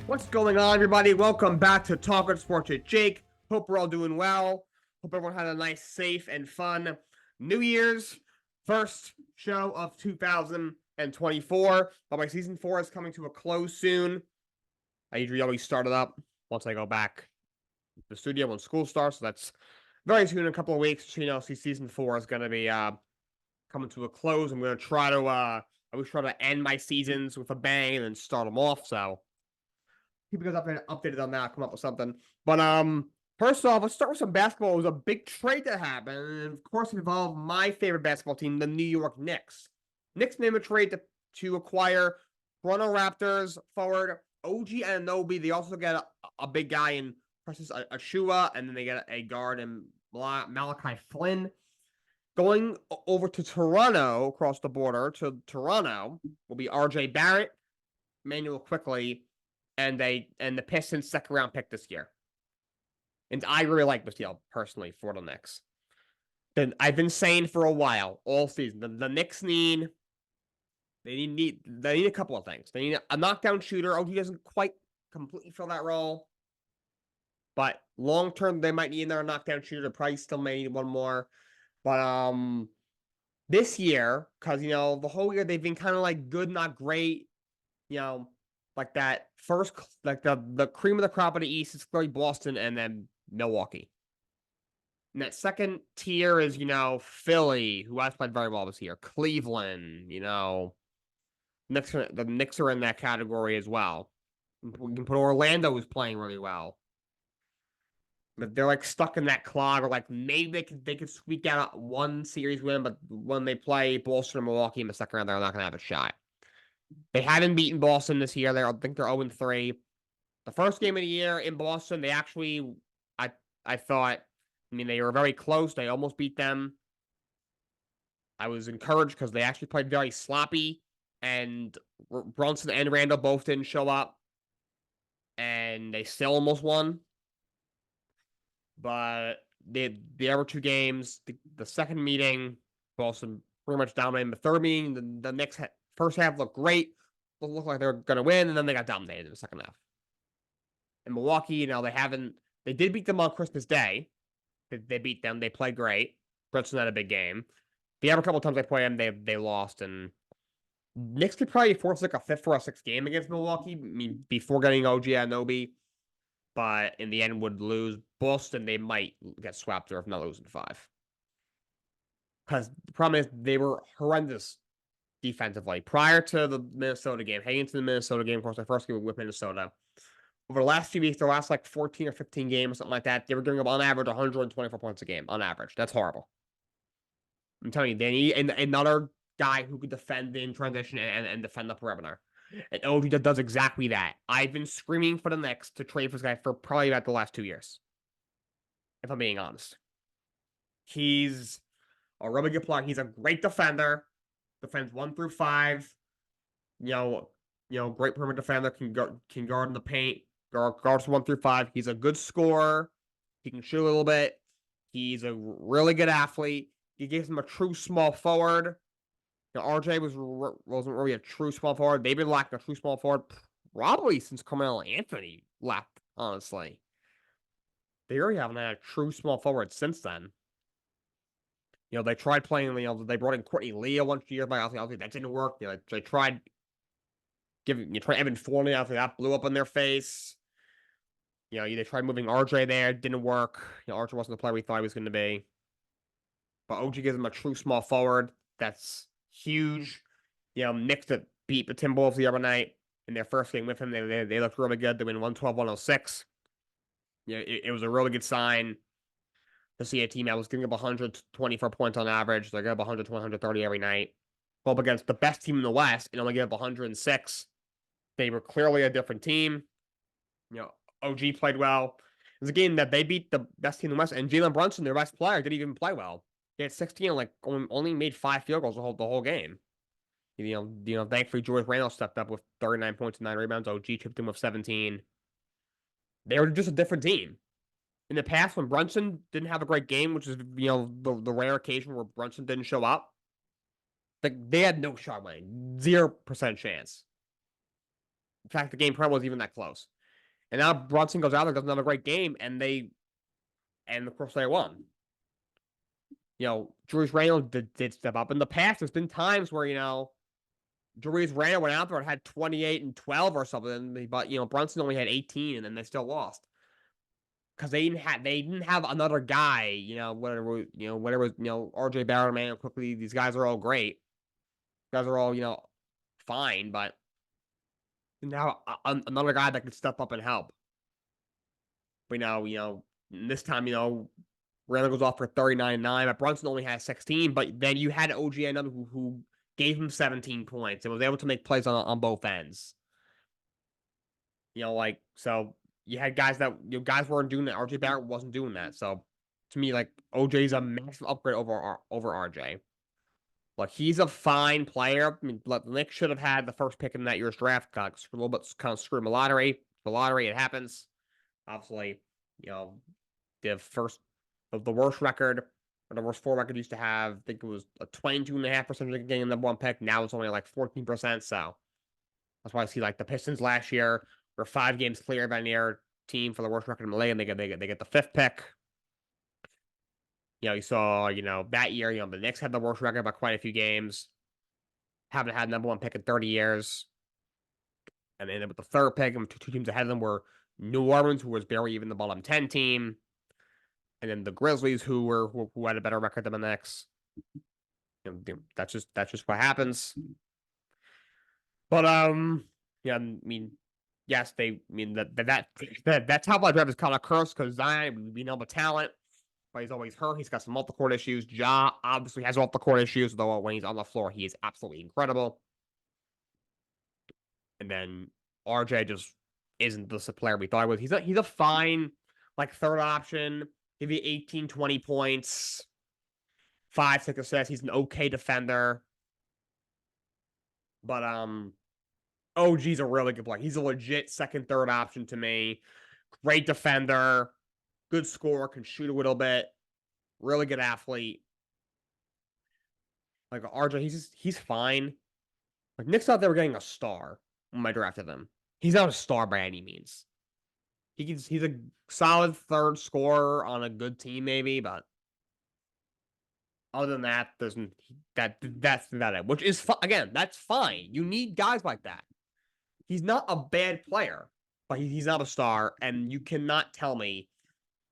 What's going on, everybody? Welcome back to Talkin Sports with Jake. Hope we're all doing well. Hope everyone had a nice, safe, and fun New Year's first show of 2024. But my season 4 is coming to a close soon. I usually always start it up once I go back to the studio when school starts. So that's very soon, in a couple of weeks. So, season 4 is going to be coming to a close. I'm going to try to I always try to end my seasons with a bang and then start them off. So keep you guys updated on that. I'll come up with something. But first off, let's start with some basketball. It was a big trade that happened, and of course, it involved my favorite basketball team, the New York Knicks. Knicks made a trade to acquire Toronto Raptors forward OG Anunoby. They also get a big guy in Precious Achiuwa, and then they get a guard in Malachi Flynn. Going over to Toronto, across the border to Toronto, will be RJ Barrett, Manuel Quickly, and the Pistons' second-round pick this year. And I really like this deal, personally, for the Knicks. I've been saying for a while, all season, the Knicks need a couple of things. They need a knockdown shooter. OG doesn't quite completely fill that role. But long-term, they might need another knockdown shooter. They probably still may need one more. But this year, because, the whole year they've been kind of like good, not great, like that first, like the cream of the crop of the East is clearly Boston and then Milwaukee. And that second tier is, Philly, who has played very well this year. Cleveland, the Knicks are in that category as well. We can put Orlando, who's playing really well. But they're like stuck in that clog, or like maybe they could squeak out one series win, but when they play Boston or Milwaukee in the second round, they're not going to have a shot. They haven't beaten Boston this year. I think they're 0-3. The first game of the year in Boston, they actually, I thought, they were very close. They almost beat them. I was encouraged because they actually played very sloppy, and Brunson and Randall both didn't show up, and they still almost won. But the other two games, the second meeting, Boston pretty much dominated. The third meeting, the Knicks first half looked great. Looked like they were going to win, and then they got dominated in the second half. In Milwaukee, they did beat them on Christmas Day. They beat them. They played great. Brunson had a big game. The other couple of times they played them, they lost. And Knicks could probably force like a 5th or 6th game against Milwaukee. Before getting OG Anunoby. But in the end would lose. Boston, they might get swept or if not losing 5. Because the problem is they were horrendous defensively. Prior to the Minnesota game, heading into the Minnesota game, of course, the first game with Minnesota. Over the last few weeks, the last like 14 or 15 games, something like that, they were giving up on average 124 points a game on average. That's horrible. I'm telling you, they need another guy who could defend in transition and defend the perimeter. And OG does exactly that. I've been screaming for the Knicks to trade for this guy for probably about the last 2 years. If I'm being honest. He's a really good player. He's a great defender. Defends 1 through 5. Great perimeter defender. Can guard in the paint. Guards 1 through 5. He's a good scorer. He can shoot a little bit. He's a really good athlete. He gives him a true small forward. RJ wasn't really a true small forward. They've been lacking a true small forward probably since Carmelo Anthony left, honestly. They really haven't had a true small forward since then. They tried playing, they brought in Courtney Lee once a year, but obviously that didn't work. They tried Evan Fournier, after that blew up in their face. They tried moving RJ there, didn't work. RJ wasn't the player we thought he was going to be. But OG gives him a true small forward. That's huge. Knicks that beat the Timberwolves the other night in their first game with him. They looked really good. They win 112-106. It was a really good sign to see a team that was giving up 124 points on average. They're giving up 100 to 130 every night. Go up against the best team in the West and only give up 106. They were clearly a different team. OG played well. It was a game that they beat the best team in the West, and Jalen Brunson, their best player, didn't even play well. They had 16 and only made 5 field goals the whole game. Thankfully Julius Randle stepped up with 39 points and 9 rebounds. OG chipped in with 17. They were just a different team. In the past, when Brunson didn't have a great game, which is the rare occasion where Brunson didn't show up, they had no shot winning, 0% chance. In fact, the game probably wasn't even that close. And now Brunson goes out there, does another great game, and of course they won. Julius Randle did step up. In the past, there's been times where, Julius Randle went out there and had 28 and 12 or something, but Brunson only had 18, and then they still lost because they didn't have another guy. Whatever. RJ Barrett, man, quickly. These guys are all great. These guys are all fine, but now another guy that can step up and help. But this time, Randle goes off for 39-9, but Brunson only has 16. But then you had OG Anunoby who gave him 17 points and was able to make plays on both ends. So you had guys guys weren't doing that. RJ Barrett wasn't doing that. So to me, OJ's a massive upgrade over RJ. He's a fine player. I mean, the Knicks should have had the first pick in that year's draft. Got a little bit kind of screwed in the lottery. The lottery, it happens. Obviously, the worst record, or the worst 4 record used to have, I think it was a 22.5% of getting the number 1 pick. Now it's only 14%. So that's why I see the Pistons last year were 5 games clear of any other team for the worst record in the league, and they get the 5th pick. You saw, that year, the Knicks had the worst record by quite a few games. Haven't had number 1 pick in 30 years. And then with the 3rd pick, and 2 teams ahead of them were New Orleans, who was barely even the bottom 10 team. And then the Grizzlies, who had a better record than the Knicks. That's just what happens. But yeah, I mean, yes, that top line draft is kind of cursed because Zion, we know the talent, but he's always hurt. He's got some off the court issues. Ja obviously has off the court issues, though when he's on the floor, he is absolutely incredible. And then RJ just isn't the player we thought he was. He's a fine 3rd option. Give you 18, 20 points, 5, 6 assists. He's an okay defender. But OG's a really good player. He's a legit 2nd, 3rd option to me. Great defender, good scorer, can shoot a little bit, really good athlete. RJ, he's fine. Knicks thought they were getting a star when I drafted him. He's not a star by any means. He's a solid 3rd scorer on a good team, maybe, but other than that, that's about it. Which is again, that's fine. You need guys like that. He's not a bad player, but he's not a star, and you cannot tell me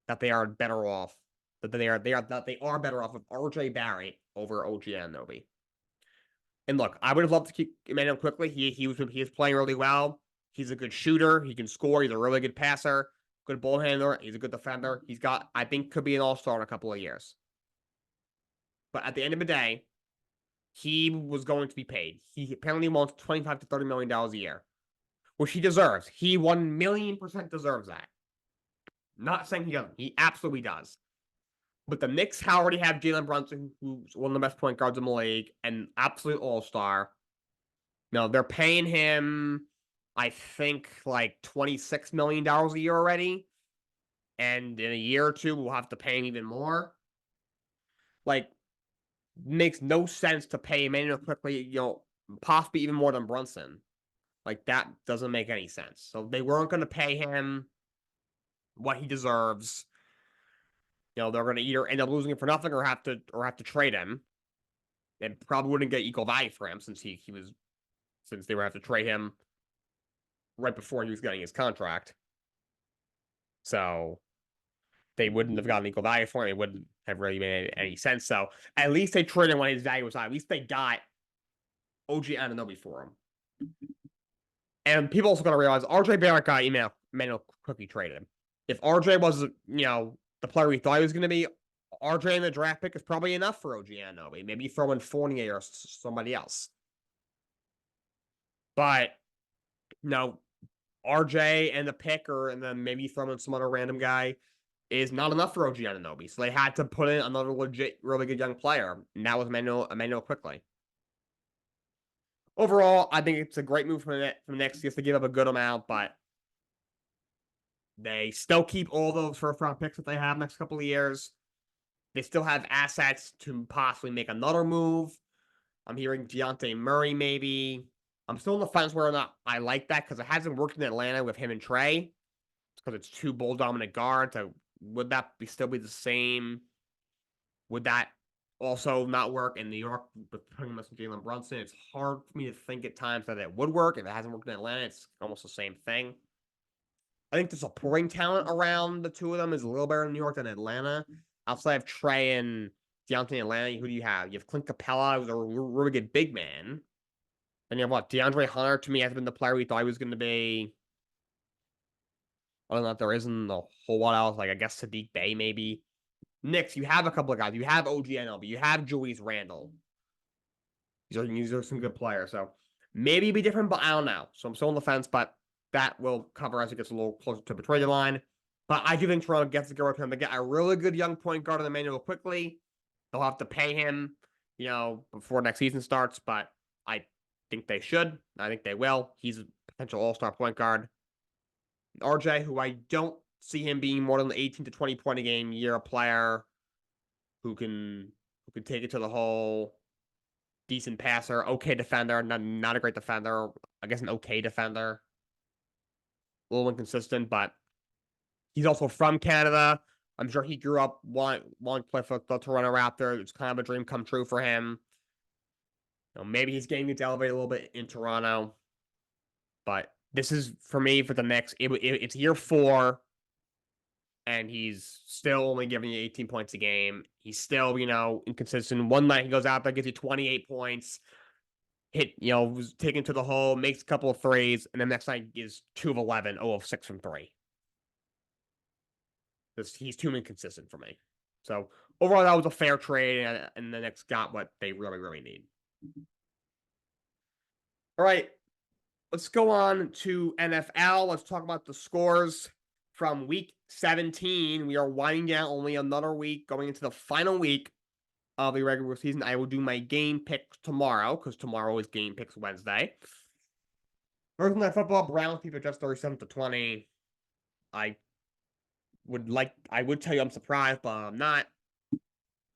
that they are better off. That they are better off with RJ Barrett over OG Anunoby. And look, I would have loved to keep Emmanuel quickly. He was playing really well. He's a good shooter. He can score. He's a really good passer. Good ball handler. He's a good defender. I think, could be an all-star in a couple of years. But at the end of the day, he was going to be paid. He apparently wants $25 to $30 million a year, which he deserves. He 1,000,000% deserves that. Not saying he doesn't. He absolutely does. But the Knicks already have Jalen Brunson, who's one of the best point guards in the league, and absolute all-star. No, they're paying him, I think, $26 million a year already. And in a year or two, we'll have to pay him even more. Makes no sense to pay Emmanuel quickly, possibly even more than Brunson. That doesn't make any sense. So they weren't going to pay him what he deserves. They're going to either end up losing him for nothing or have to trade him. And probably wouldn't get equal value for him since they would have to trade him right before he was getting his contract. So they wouldn't have gotten equal value for him. It wouldn't have really made any sense. So at least they traded him when his value was high. At least they got OG Anunoby for him. And people also got to realize RJ Barrett got Emmanuel quickly traded him. If RJ was, the player we thought he was going to be, RJ in the draft pick is probably enough for OG Anunoby. Maybe throw in Fournier or somebody else. But, RJ and the pick, and then maybe throw in some other random guy, is not enough for OG Anunoby. So they had to put in another legit, really good young player. And that was Emmanuel quickly. Overall, I think it's a great move from the Knicks. He has to give up a good amount, but they still keep all those first-round picks that they have next couple of years. They still have assets to possibly make another move. I'm hearing Dejounte Murray, maybe. I'm still in the fence whether or not I like that because it hasn't worked in Atlanta with him and Trey. because it's two ball dominant guards. Would that still be the same? Would that also not work in New York with putting him with Jalen Brunson? It's hard for me to think at times that it would work. If it hasn't worked in Atlanta, it's almost the same thing. I think the supporting talent around the two of them is a little better in New York than Atlanta. Outside of Trey and Deontay in Atlanta, who do you have? You have Clint Capella, who's a really good big man. And you have what? DeAndre Hunter, to me, has been the player we thought he was going to be. Other than that, there isn't a whole lot else. Like, I guess Sadiq Bey, maybe. Knicks, you have a couple of guys. You have OG Anunoby. You have Julius Randle. These are some good players. So maybe it'd be different, but I don't know. So I'm still on the fence, but that will cover as it gets a little closer to the trade line. But I do think Toronto gets to go with him. They get a really good young point guard in Emmanuel quickly. They'll have to pay him, before next season starts, but I think they should. I think they will. He's a potential all-star point guard. RJ, who I don't see him being more than 18 to 20 point a game year player who can take it to the hole. Decent passer, okay defender, not a great defender. I guess an okay defender. A little inconsistent, but he's also from Canada. I'm sure he grew up wanting to play for the Toronto Raptors. It's kind of a dream come true for him. Maybe his game gets elevated a little bit in Toronto. But this is, for me, for the Knicks, it's year 4, and he's still only giving you 18 points a game. He's still, inconsistent. One night he goes out there, gives you 28 points, was taken to the hole, makes a couple of threes, and then next night is 2 of 11, 0 of 6 from 3. He's too inconsistent for me. So overall, that was a fair trade, and the Knicks got what they really, really need. All right, let's go on to NFL. Let's talk about the scores from week 17. We are winding down only another week, going into the final week of the regular season. I will do my game picks tomorrow, because tomorrow is Game Picks Wednesday. Thursday Night Football, Browns keep it just 37-20. I would tell you I'm surprised, but I'm not.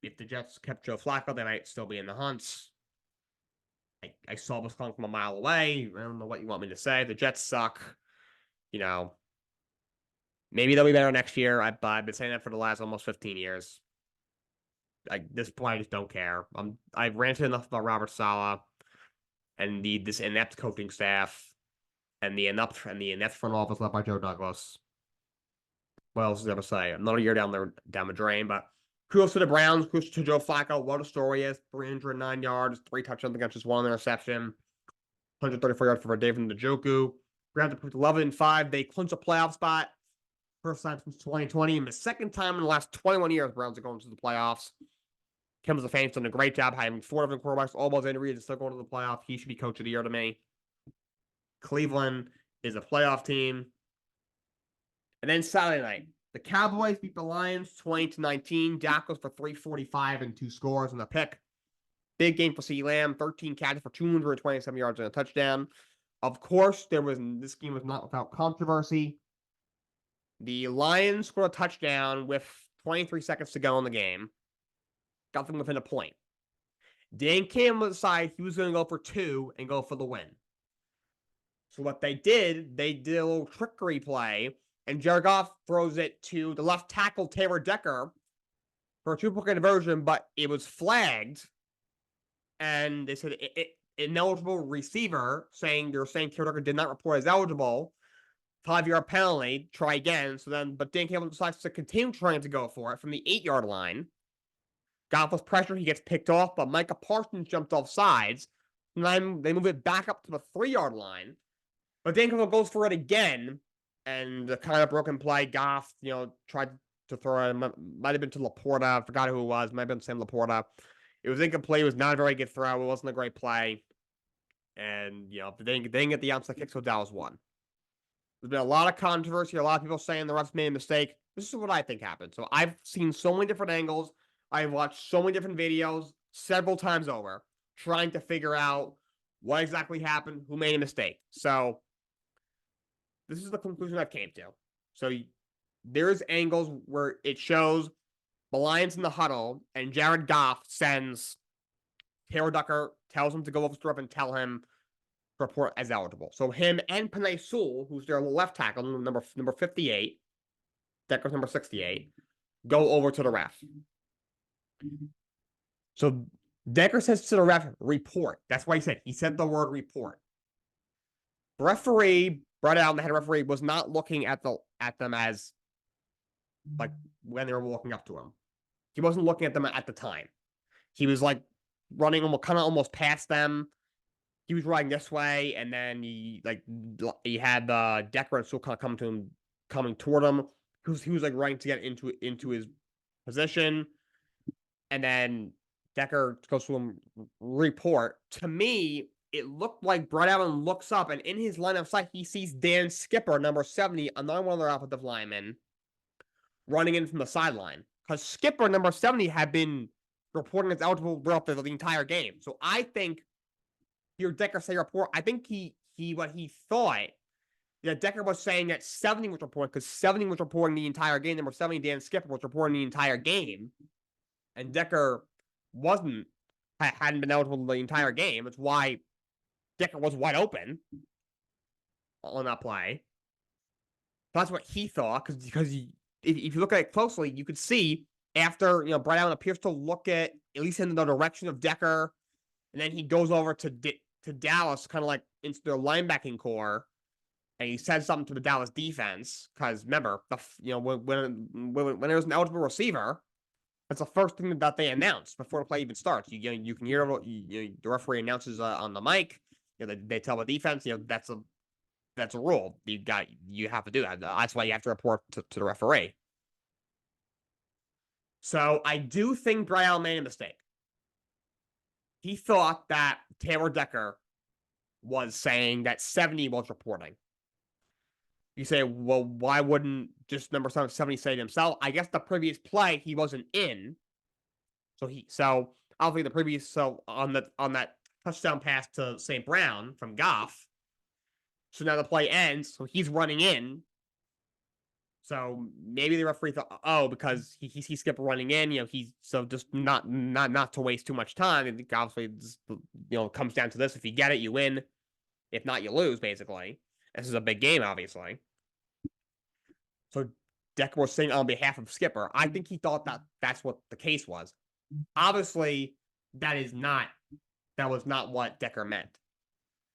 If the Jets kept Joe Flacco, they might still be in the hunts. I saw this coming from a mile away. I don't know what you want me to say. The Jets suck. Maybe they'll be better next year. I've been saying that for the last almost 15 years. This point, I just don't care. I've ranted enough about Robert Saleh and this inept coaching staff and the inept front office led by Joe Douglas. What else is there to say? Another year down the drain, but kudos to the Browns, kudos to Joe Flacco. What a story is. 309 yards, 3 touchdowns against just 1 interception. 134 yards for David Njoku. Browns put 11-5. They clinch a playoff spot. First time since 2020, and the second time in the last 21 years, Browns are going to the playoffs. Kim Stefanski's done a great job having 4 different quarterbacks, all those injuries, and still going to the playoffs. He should be coach of the year to me. Cleveland is a playoff team. And then Saturday night, the Cowboys beat the Lions 20-19. Dak goes for 345 and 2 scores and a pick. Big game for CeeDee Lamb, 13 catches for 227 yards and a touchdown. Of course, this game was not without controversy. The Lions scored a touchdown with 23 seconds to go in the game. Got them within a point. Dan Campbell decided he was going to go for 2 and go for the win. So what they did a little trickery play, and Jared Goff throws it to the left tackle, Taylor Decker, for a 2-point conversion, but it was flagged. And they said ineligible receiver, saying Taylor Decker did not report as eligible. 5-yard penalty, try again. But Dan Campbell decides to continue trying to go for it from the 8-yard line. Goff was pressured, he gets picked off, but Micah Parsons jumped off sides. And then they move it back up to the 3-yard line. But Dan Campbell goes for it again, and the kind of broken play, Goff, tried to throw it. Might have been to Laporta. I forgot who it was. Might have been Sam Laporta. It was incomplete. It was not a very good throw. It wasn't a great play. And, they didn't get the onside kick, so Dallas won. There's been a lot of controversy, a lot of people saying the refs made a mistake. This is what I think happened. So I've seen so many different angles. I've watched so many different videos several times over, trying to figure out what exactly happened, who made a mistake. So this is the conclusion I've came to. So there's angles where it shows the Lions in the huddle, and Jared Goff sends Taylor Decker, tells him to go over the strip and tell him report as eligible. So him and Panay Sewell, who's their left tackle, number 58, Decker's number 68, go over to the ref. So Decker says to the ref, report. That's why he said the word report. The referee, Brett Allen, the head referee, was not looking at them as like when they were walking up to him. He wasn't looking at them at the time. He was like running almost past them. He was riding this way, and then he had Decker and Sewell kind of coming toward him. He was like running to get into his position, and then Decker goes to him report. To me, it looked like Brett Allen looks up, and in his line of sight, he sees Dan Skipper, number 70, another one of their offensive linemen, running in from the sideline. Because Skipper, number 70, had been reporting as eligible throughout the entire game. So I think your Decker say report. I think what he thought that Decker was saying that 70 was reporting, because 70 was reporting the entire game. Number 70, Dan Skipper, was reporting the entire game, and Decker hadn't been eligible the entire game. It's why Decker was wide open on that play. That's what he thought, because if you look at it closely, you could see after Brett Allen appears to look at least in the direction of Decker, and then he goes over to Dallas, kind of like into their linebacking core, and he says something to the Dallas defense. Because remember, when there's an eligible receiver, that's the first thing that they announce before the play even starts. You can hear the referee announces on the mic. They tell the defense, that's a rule. You have to do that. That's why you have to report to the referee. So I do think Brett Allen made a mistake. He thought that Taylor Decker was saying that 70 was reporting. You say, well, why wouldn't just number 70 say it himself? I guess the previous play he wasn't in. So obviously the previous on that touchdown pass to St. Brown from Goff. So now the play ends, so he's running in. So maybe the referee thought, because he sees Skipper running in, he's just not to waste too much time. I think obviously it comes down to this: if you get it, you win. If not, you lose. Basically, this is a big game, obviously. So Decker was saying on behalf of Skipper. I think he thought that's what the case was. Obviously, that was not what Decker meant.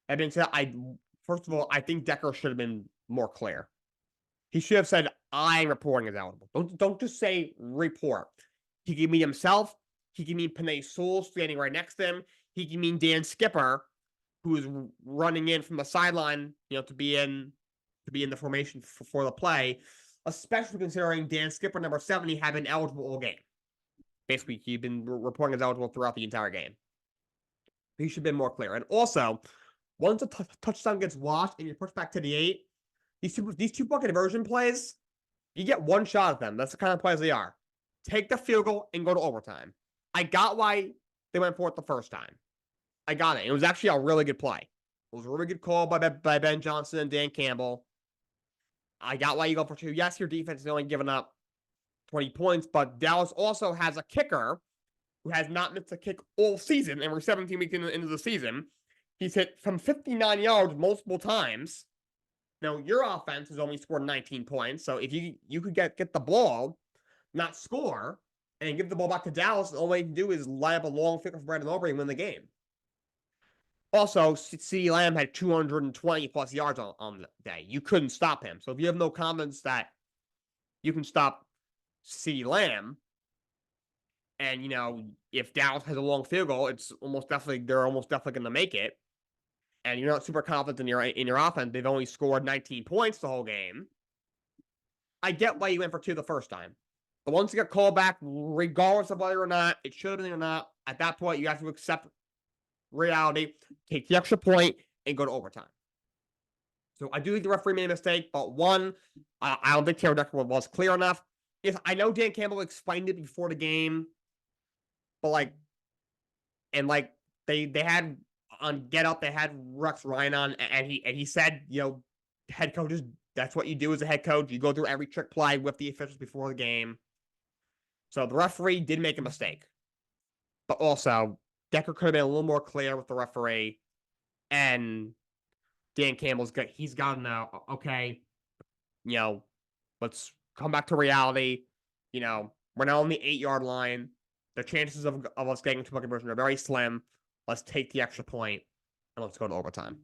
That being said, first of all, I think Decker should have been more clear. He should have said, I'm reporting as eligible. Don't just say report. He can mean himself. He can mean Panay Sewell standing right next to him. He can mean Dan Skipper, who is running in from the sideline, to be in the formation for the play, especially considering Dan Skipper, number 70, had been eligible all game. Basically, he'd been reporting as eligible throughout the entire game. He should have been more clear. And also, once a touchdown gets watched and you're pushed back to the 8, these two-point conversion plays, you get one shot at them. That's the kind of plays they are. Take the field goal and go to overtime. I got why they went for it the first time. I got it. It was actually a really good play. It was a really good call by Ben Johnson and Dan Campbell. I got why you go for 2. Yes, your defense is only giving up 20 points, but Dallas also has a kicker who has not missed a kick all season, and we're 17 weeks into the season. He's hit from 59 yards multiple times. Now, your offense has only scored 19 points, so if you could get the ball, not score, and give the ball back to Dallas, and all they can do is line up a long kick for Anunoby and win the game. Also, CeeDee Lamb had 220-plus yards on the day. You couldn't stop him. So if you have no confidence that you can stop CeeDee Lamb, and, if Dallas has a long field goal, they're almost definitely going to make it, and you're not super confident in your offense, they've only scored 19 points the whole game, I get why you went for 2 the first time. But once you get called back, regardless of whether or not it should have been or not, at that point, you have to accept reality, take the extra point, and go to overtime. So I do think the referee made a mistake, but one, I don't think Taylor Decker was clear enough. Yes, I know Dan Campbell explained it before the game, but they had on Get Up, they had Rex Ryan on, and he said, head coaches, that's what you do as a head coach. You go through every trick play with the officials before the game. So the referee did make a mistake. But also, Decker could have been a little more clear with the referee. And Dan Campbell's got he's got to know, okay, let's come back to reality. We're now on the 8-yard line. The chances of us getting 2-point conversion are very slim. Let's take the extra point and let's go to overtime.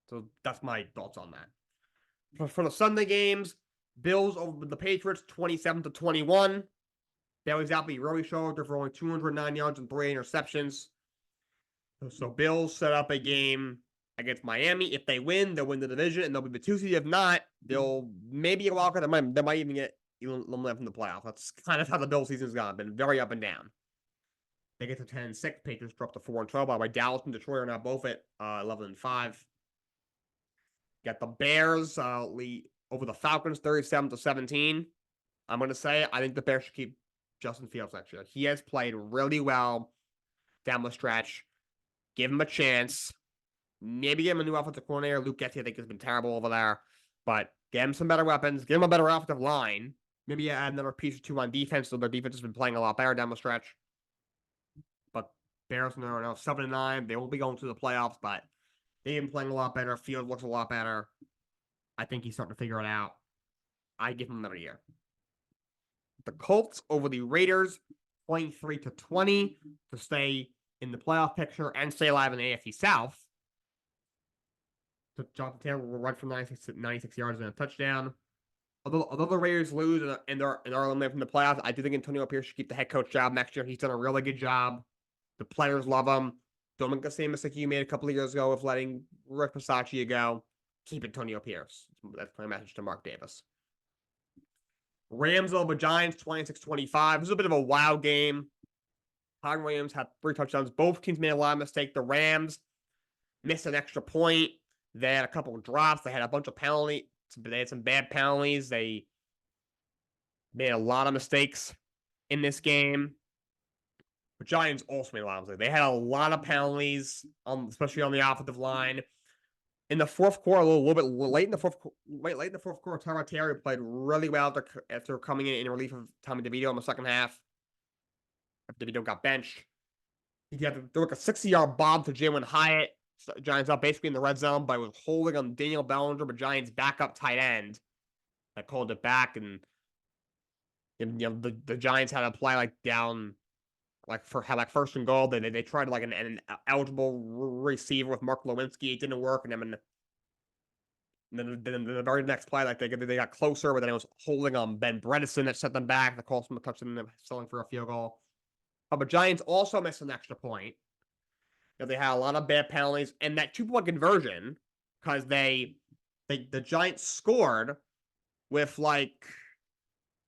So that's my thoughts on that. For the Sunday games, Bills over the Patriots 27-21. Bailey Zappi really showed they're for only 209 yards and 3 interceptions. So Bills set up a game against Miami. If they win, they'll win the division and they'll be the 2 seed. If not, they'll maybe get a wild card. They might even get eliminated from the playoff. That's kind of how the Bills season's gone. Been very up and down. They get to 10-6. Patriots drop to 4-12. By the way, Dallas and Detroit are now both at 11-5. Got the Bears lead over the Falcons 37-17. I'm going to say I think the Bears should keep Justin Fields next year. He has played really well down the stretch. Give him a chance. Maybe give him a new offensive coordinator. Luke Getty, I think, has been terrible over there. But get him some better weapons. Give him a better offensive line. Maybe add another piece or two on defense, so their defense has been playing a lot better down the stretch. But Bears are now 7-9. They won't be going to the playoffs, but they've been playing a lot better. Field looks a lot better. I think he's starting to figure it out. I give him another year. The Colts over the Raiders, 23-20 to stay in the playoff picture and stay alive in the AFC South. So Jonathan Taylor will run for 96 yards and a touchdown. Although the Raiders lose and are eliminated from the playoffs, I do think Antonio Pierce should keep the head coach job next year. He's done a really good job. The players love him. Don't make the same mistake you made a couple of years ago with letting Rick Passaccia go. Keep Antonio Pierce. That's my message to Mark Davis. Rams over Giants, 26-25. This is a bit of a wild game. Kyren Williams had 3 touchdowns. Both teams made a lot of mistakes. The Rams missed an extra point. They had a couple of drops. They had a bunch of penalties. They had some bad penalties. They made a lot of mistakes in this game. But Giants also made a lot of mistakes. They had a lot of penalties, especially on the offensive line. In the fourth quarter, a little bit late in the fourth quarter, Tyrod Taylor played really well after coming in relief of Tommy DeVito in the second half. After DeVito got benched, he had to like a 60-yard bomb to Jalen Hyatt. Giants up basically in the red zone, but it was holding on Daniel Bellinger, but Giants backup tight end that called it back, and the Giants had to play down first and goal. They tried an eligible receiver with Mark Lewinsky. It didn't work, and then the very next play, they got closer, but then it was holding on Ben Bredesen that set them back. The cost them a touchdown, and selling for a field goal. But Giants also missed an extra point. They had a lot of bad penalties, and that 2-point conversion, because the Giants scored with I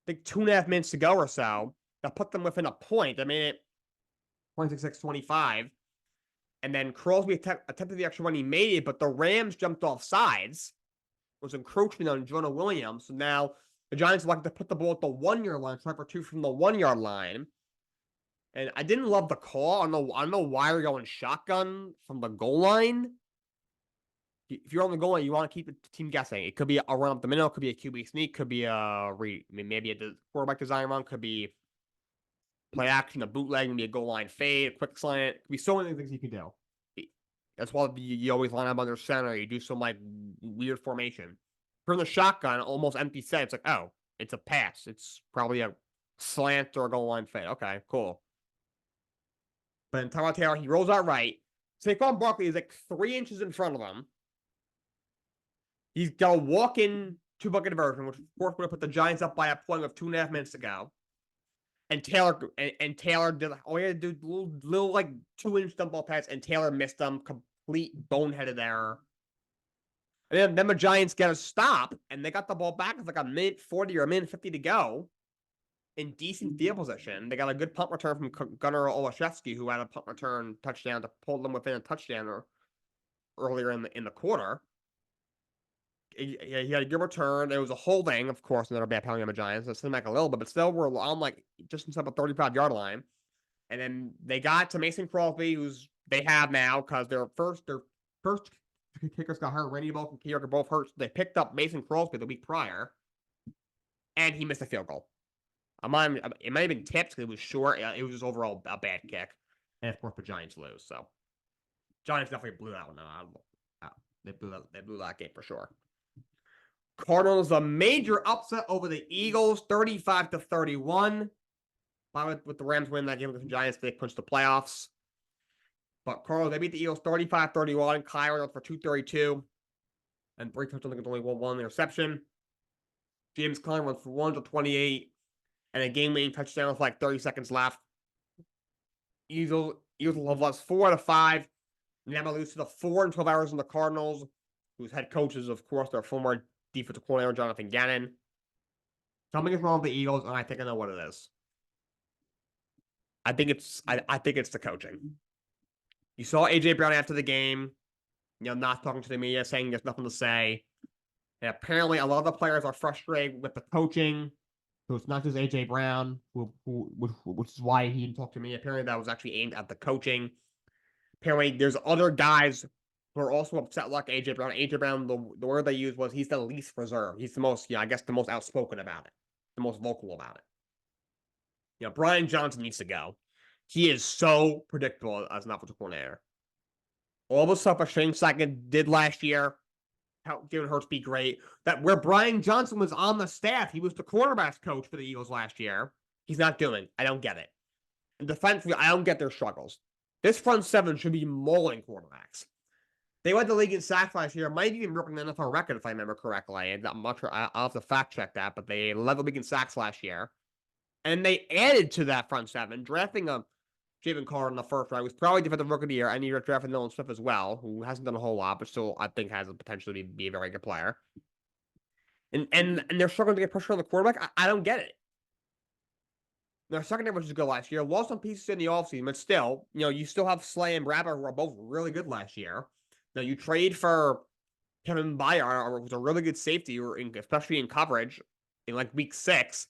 think 2.5 minutes to go or so. That put them within a point. That made it 26-25. And then Crosby attempted the extra one. He made it, but the Rams jumped off sides. It was encroachment on Jonah Williams. So now the Giants elected to put the ball at the 1-yard line, try for 2 from the 1-yard line. And I didn't love the call. I don't know why you're going shotgun from the goal line. If you're on the goal line, you want to keep the team guessing. It could be a run up the middle, it could be a QB sneak, could be maybe a quarterback design run, could be play action, a bootleg, maybe a goal line fade, a quick slant. Could be so many things you can do. That's why you always line up under center. You do some weird formation. From the shotgun, almost empty set. It's oh, it's a pass. It's probably a slant or a goal line fade. Okay, cool. But in Tyrod Taylor, he rolls out right. Saquon Barkley is 3 inches in front of him. He's got a walk-in 2-point conversion, which of course would have put the Giants up by a point with 2.5 minutes to go. And Taylor did all he had to do little 2-inch dump ball pass, and Taylor missed them. Complete boneheaded error. And then the Giants get a stop, and they got the ball back with a minute 40 or a minute 50 to go. In decent field position. They got a good punt return from Gunnar Olszewski, who had a punt return touchdown to pull them within a touchdown earlier in the quarter. He had a good return. It was a holding, of course, another bad penalty on the Giants. It seemed a little bit, but still we're on just inside the 35-yard line. And then they got to Mason Crosby, who's they have now because their first kickers got hurt. Randy Bullock and Keogh are both hurt. So they picked up Mason Crosby the week prior, and he missed a field goal. It might have been tipped because it was short. It was just overall a bad kick. And of course, the Giants lose. So, Giants definitely blew that one out. They blew that game for sure. Cardinals, a major upset over the Eagles, 35-31. With the Rams winning that game against the Giants, they clinched the playoffs. But Cardinals, they beat the Eagles 35-31. Kyler went for 232. And 3 touchdowns against only one interception. James Conner went for 128. And a game-winning touchdown with like 30 seconds left. Eagles have lost 4 out of 5. Now they lose to the 4 and 12 hours in the Cardinals, whose head coach is, of course, their former defensive coordinator, Jonathan Gannon. Something is wrong with the Eagles, and I think I know what it is. I think it's the coaching. You saw AJ Brown after the game, not talking to the media, saying there's nothing to say. And apparently, a lot of the players are frustrated with the coaching. So it's not just AJ Brown, which is why he didn't talk to me. Apparently, that was actually aimed at the coaching. Apparently, there's other guys who are also upset like AJ Brown. AJ Brown, the word they used was he's the least reserved. He's the most, I guess, the most outspoken about it, the most vocal about it. Brian Johnson needs to go. He is so predictable as an offensive coordinator. All the stuff Shane Steichen did last year, how Jalen Hurts be great. That where Brian Johnson was on the staff, he was the quarterbacks coach for the Eagles last year. He's not doing. I don't get it. And defensively, I don't get their struggles. This front seven should be mauling quarterbacks. They led the league in sacks last year. Might even broken the NFL record if I remember correctly. I'm not sure. I'll have to fact check that, but they led the league in sacks last year. And they added to that front seven, drafting a Javen Carr in the first round, who's probably defensive rookie of the year, and you drafted Nolan Smith as well, who hasn't done a whole lot, but still I think has the potential to be a very good player. And they're struggling to get pressure on the quarterback. I don't get it. Their secondary was good last year. Lost some pieces in the offseason, but still, you still have Slay and Bradbury, who are both really good last year. Now, you trade for Kevin Byard, who was a really good safety, especially in coverage, in like week 6.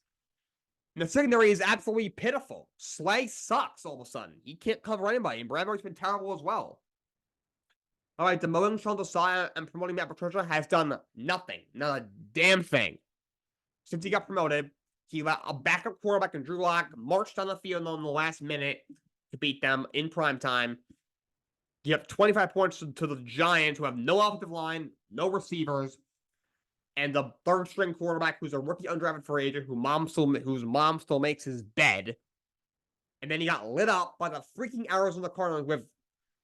And the secondary is absolutely pitiful. Slay sucks all of a sudden. He can't cover anybody, and Bradbury's been terrible as well. All right, demoting Sean Desai and promoting Matt Patricia has done nothing. Not a damn thing. Since he got promoted, he let a backup quarterback in Drew Lock marched on the field in the last minute to beat them in prime time. You have 25 points to the Giants, who have no offensive line, no receivers, and the third-string quarterback, who's a rookie undrafted free agent, whose mom still makes his bed. And then he got lit up by the freaking Arizona Cardinals with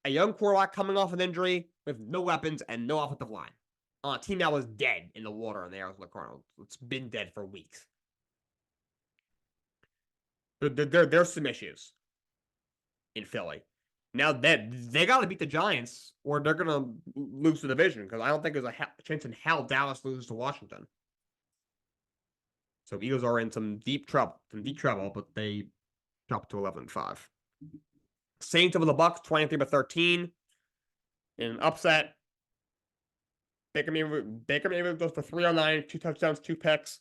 a young quarterback coming off an injury with no weapons and no offensive line. On a team that was dead in the water in the Arizona Cardinals. It's been dead for weeks. There's some issues in Philly. Now they got to beat the Giants, or they're gonna lose the division, because I don't think there's a chance in hell Dallas loses to Washington. So Eagles are in some deep trouble, but they dropped to 11-5. Saints over the Bucks, 23-13, in an upset. Baker Mayfield goes for 309, 2 touchdowns, 2 picks.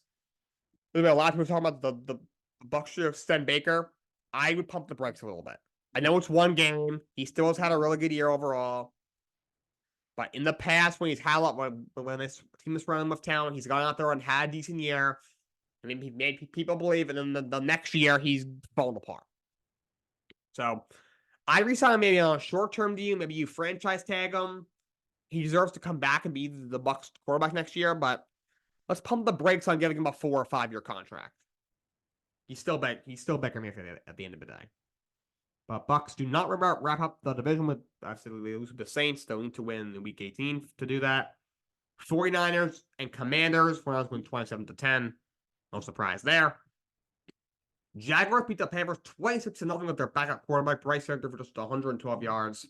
There's been a lot of people talking about the Bucks should extend Baker. I would pump the brakes a little bit. I know it's one game. He still has had a really good year overall. But in the past, when he's had a lot, when this team is running with talent, he's gone out there and had a decent year. I mean, he made people believe, and then the next year, he's falling apart. So, I resign him maybe on a short-term deal. Maybe you franchise tag him. He deserves to come back and be the Bucks quarterback next year, but let's pump the brakes on giving him a 4 or 5 year contract. He's still Baker Mayfield at the end of the day. But Bucks do not wrap up the division with, absolutely lose with the Saints. They'll need to win in week 18 to do that. 49ers and Commanders, 49ers win 27-10. No surprise there. Jaguars beat the Panthers 26-0 with their backup quarterback, Bryce Young, for just 112 yards.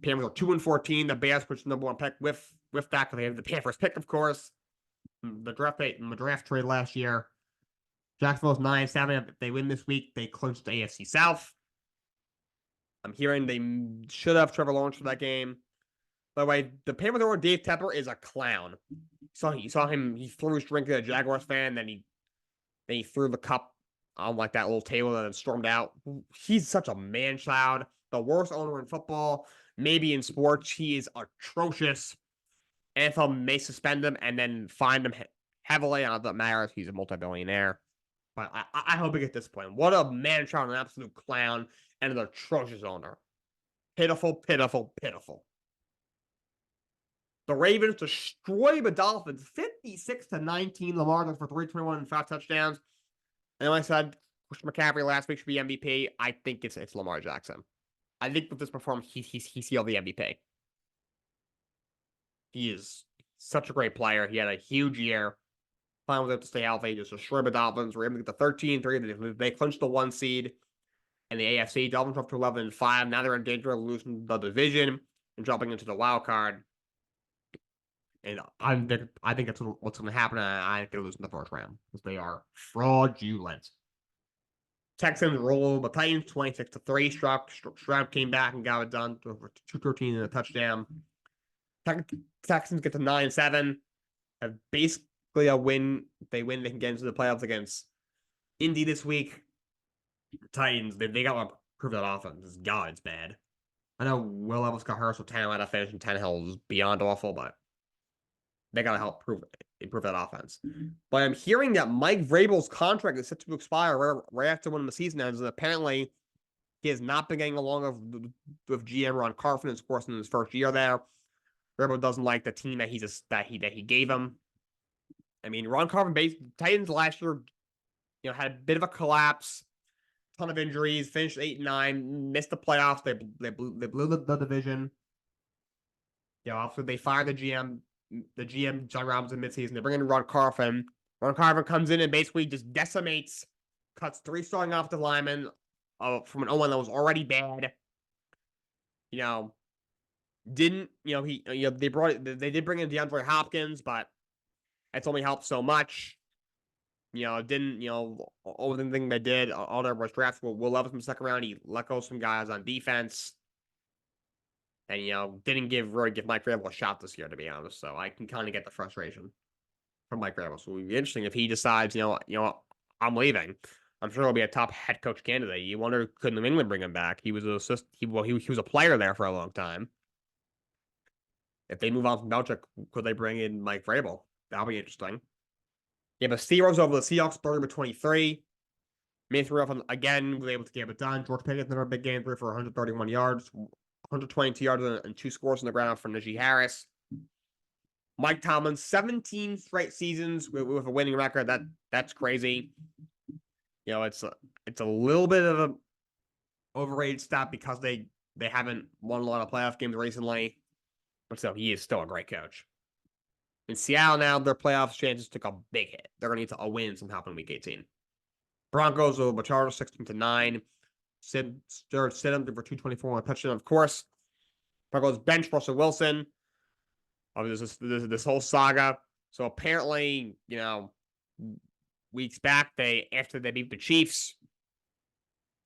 Panthers are 2-14. The Bears pushed the number 1 pick with that, because they have the Panthers pick, of course. The draft trade last year. Jacksonville's 9-7. If they win this week, they clinch the AFC South. I'm hearing they should have Trevor Lawrence for that game. By the way, the Panthers owner Dave Tepper is a clown. You saw him. He threw his drink at a Jaguars fan. Then he threw the cup on like that little table and then stormed out. He's such a man-child. The worst owner in football, maybe in sports. He is atrocious. NFL may suspend him and then fine him heavily. I don't know if that matters. He's a multi-billionaire. But I hope he gets disciplined. What a man-child, an absolute clown, and an atrocious owner. Pitiful, pitiful, pitiful. The Ravens destroy the Dolphins 56-19. Lamar goes for 321 and 5 touchdowns. And like I said, Christian McCaffrey last week should be MVP. I think it's Lamar Jackson. I think with this performance, he's still the MVP. He is such a great player. He had a huge year. Finally was able to stay healthy. Just destroy the Dolphins. We're able to get the 13-3. They clinched the 1 seed in the AFC. Dolphins up to 11-5. Now they're in danger of losing the division and dropping into the wild card. And I think that's what's going to happen. I think they're losing the first round because they are fraudulent. Texans roll the Titans 26-3. Stroud came back and got it done for 213 and a touchdown. Texans get to 9-7. Have basically a win. If they win, they can get into the playoffs against Indy this week. The Titans, they got to prove that offense. God, it's bad. I know Will Levis got hurt, so Tannehill had to finish, and Tannehill is beyond awful, but they got to help improve that offense. But I'm hearing that Mike Vrabel's contract is set to expire right after one of the season ends, and apparently he has not been getting along with GM Ron Carfin, of course, in his first year there. Vrabel doesn't like the team that he gave him. I mean, Ron Carfin, Titans last year, had a bit of a collapse, ton of injuries, finished 8-9, missed the playoffs. They blew the division. After they fired the GM John Robinson midseason, they bring in Ron Carfin. Ron Carfin comes in and basically just decimates, cuts 3 starting offensive linemen from an O-line that was already bad. They did bring in DeAndre Hopkins, but it's only helped so much. Only thing they did, all their was drafts Will Levis in the second round. He let go some guys on defense. And, didn't give Mike Vrabel a shot this year, to be honest. So I can kind of get the frustration from Mike Vrabel. So it would be interesting if he decides, I'm leaving. I'm sure he'll be a top head coach candidate. You wonder, could New England bring him back? He was he was a player there for a long time. If they move on from Belichick, could they bring in Mike Vrabel? That'll be interesting. Yeah, but Steelers over the Seahawks, 30-23. Mason Rudolph again was able to get it done. George Pickens, another big game, 3 for 131 yards, 122 yards and 2 scores on the ground for Najee Harris. Mike Tomlin, 17 straight seasons with a winning record. That's crazy. It's a little bit of a overrated stat because they haven't won a lot of playoff games recently. But still, he is still a great coach. In Seattle now, their playoff chances took a big hit. They're going to need a win somehow in Week 18. Broncos over the Chargers 16-9. Sid for 224 on a touchdown. Of course, Broncos bench Russell Wilson. This whole saga. So apparently, weeks back, after they beat the Chiefs,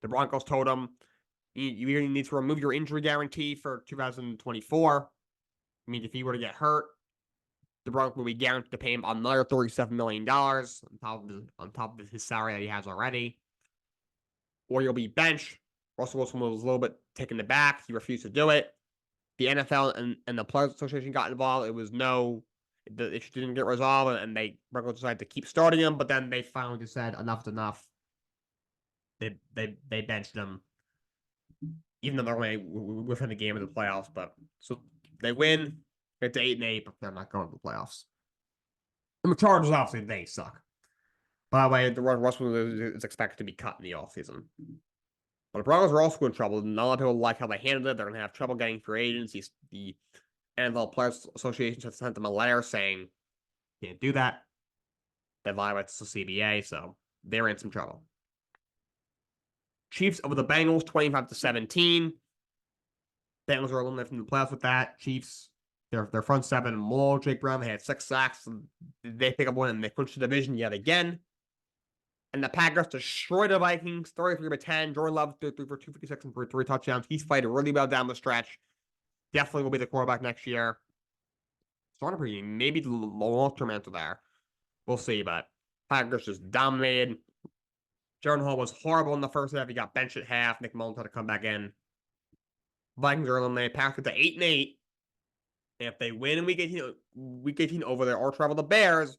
the Broncos told them, you really need to remove your injury guarantee for 2024. I mean, if he were to get hurt, the Broncos will be guaranteed to pay him another $37 million on top of his salary that he has already. Or you'll be benched. Russell Wilson was a little bit taken aback. He refused to do it. The NFL and the Players Association got involved. The issue didn't get resolved, and Broncos decided to keep starting him. But then they finally just said enough's enough. They benched him, even though they're only within the game of the playoffs. But so they win. Get to 8-8, but they're not going to the playoffs. And the Chargers, obviously, they suck. By the way, the Russell is expected to be cut in the offseason. But the Broncos are also in trouble. Not a lot of people like how they handled it. They're going to have trouble getting free agents. The NFL Players Association has sent them a letter saying, can't do that. That violates the CBA, so they're in some trouble. Chiefs over the Bengals, 25-17. Bengals are eliminated from the playoffs with that. Chiefs, their front seven, Mull, Jake Brown, they had 6 sacks. They pick up one and they clinch the division yet again. And the Packers destroy the Vikings, 33-10. Jordan Love threw for 256 and for 3 touchdowns. He's played really well down the stretch. Definitely will be the quarterback next year. Starting maybe the long-term answer there. We'll see, but Packers just dominated. Jaron Hall was horrible in the first half. He got benched at half. Nick Mullins had to come back in. Vikings are eliminated. Packers to 8-8. And if they win in Week 18 over there or travel the Bears,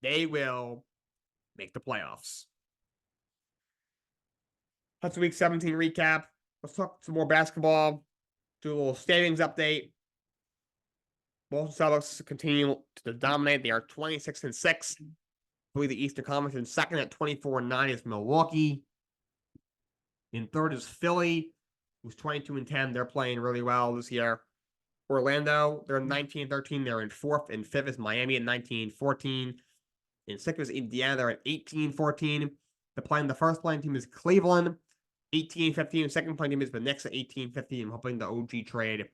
they will make the playoffs. That's Week 17 recap. Let's talk some more basketball. Do a little standings update. Boston Celtics continue to dominate. They are 26-6. Lead the Eastern Conference. In second at 24-9 is Milwaukee. In third is Philly, who's 22-10. They're playing really well this year. Orlando, they're 19-13. They're in fourth. In fifth is Miami at 19-14. In sixth is Indiana. They're at 18-14. The first playing team is Cleveland, 18-15. Second playing team is the Knicks at 18-15. I'm hoping the OG trade